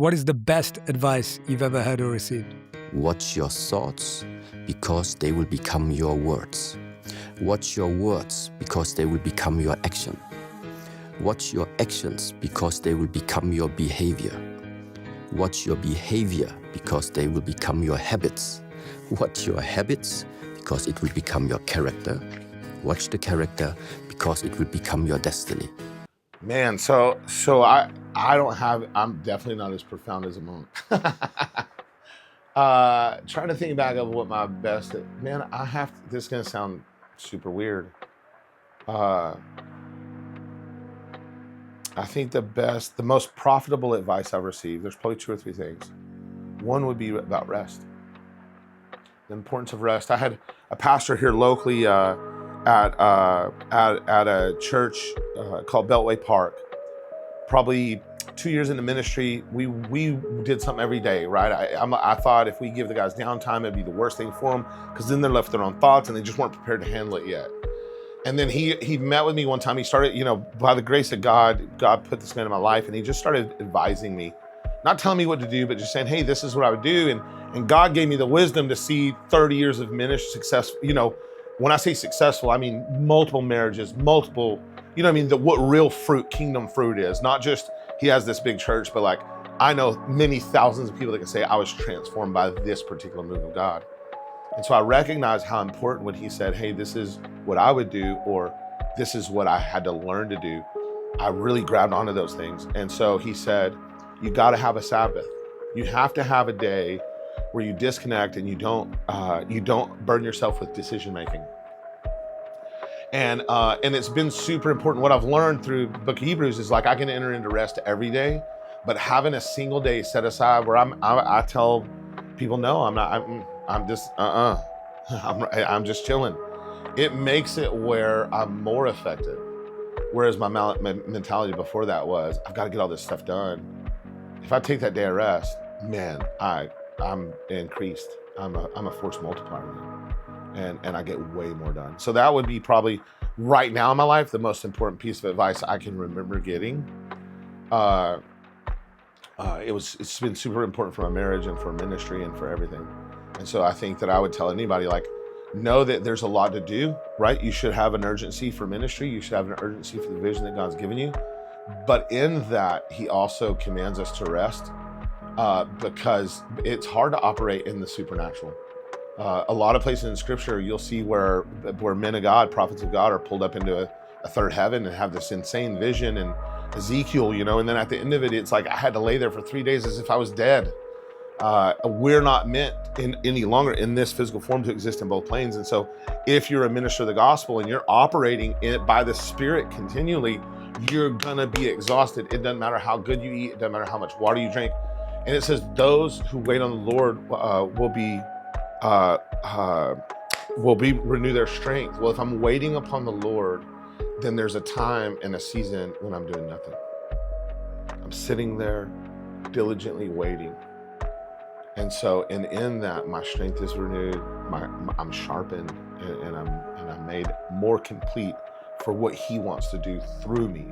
What is the best advice you've ever heard or received? Watch your thoughts because they will become your words. Watch your words because they will become your action. Watch your actions because they will become your behavior. Watch your behavior because they will become your habits. Watch your habits because it will become your character. Watch the character because it will become your destiny. Man, so I don't have, I'm definitely not as profound as a monk. Trying to think back of what my best, man, this is gonna sound super weird. I think the most profitable advice I've received, there's probably 2 or 3 things. One would be about rest. The importance of rest. I had a pastor here locally at a church called Beltway Park. Probably 2 years into ministry, we did something every day, right? I thought if we give the guys downtime, it'd be the worst thing for them, because then they're left their own thoughts and they just weren't prepared to handle it yet. And then he met with me one time. He started, by the grace of God put this man in my life, and he just started advising me, not telling me what to do, but just saying, hey, this is what I would do. And God gave me the wisdom to see 30 years of ministry success. When I say successful, I mean multiple marriages, multiple, what real fruit, kingdom fruit is. Not just he has this big church, but like I know many thousands of people that can say I was transformed by this particular move of God. And so I recognized how important when he said, hey, this is what I would do, or this is what I had to learn to do. I really grabbed onto those things. And so he said, you got to have a Sabbath. You have to have a day where you disconnect and you don't burden yourself with decision making. And it's been super important. What I've learned through the book of Hebrews is like I can enter into rest every day, but having a single day set aside where I tell people, no, I'm not. I'm just I'm just chilling. It makes it where I'm more effective. Whereas my mentality before that was, I've got to get all this stuff done. If I take that day of rest, man, I'm increased. I'm a force multiplier now, and I get way more done. So that would be probably right now in my life the most important piece of advice I can remember getting. It's been super important for my marriage and for ministry and for everything. And so I think that I would tell anybody, like, know that there's a lot to do, right? You should have an urgency for ministry. You should have an urgency for the vision that God's given you. But in that, he also commands us to rest because it's hard to operate in the supernatural. A lot of places in scripture, you'll see where men of God, prophets of God, are pulled up into a third heaven and have this insane vision. And Ezekiel, and then at the end of it, it's like I had to lay there for 3 days as if I was dead. We're not meant any longer in this physical form to exist in both planes. And so if you're a minister of the gospel and you're operating by the Spirit continually, you're gonna be exhausted. It doesn't matter how good you eat. It doesn't matter how much water you drink. And it says those who wait on the Lord will renew their strength. Well, if I'm waiting upon the Lord, then there's a time and a season when I'm doing nothing. I'm sitting there diligently waiting. And so, in that, my strength is renewed, I'm sharpened, and I'm made more complete for what he wants to do through me.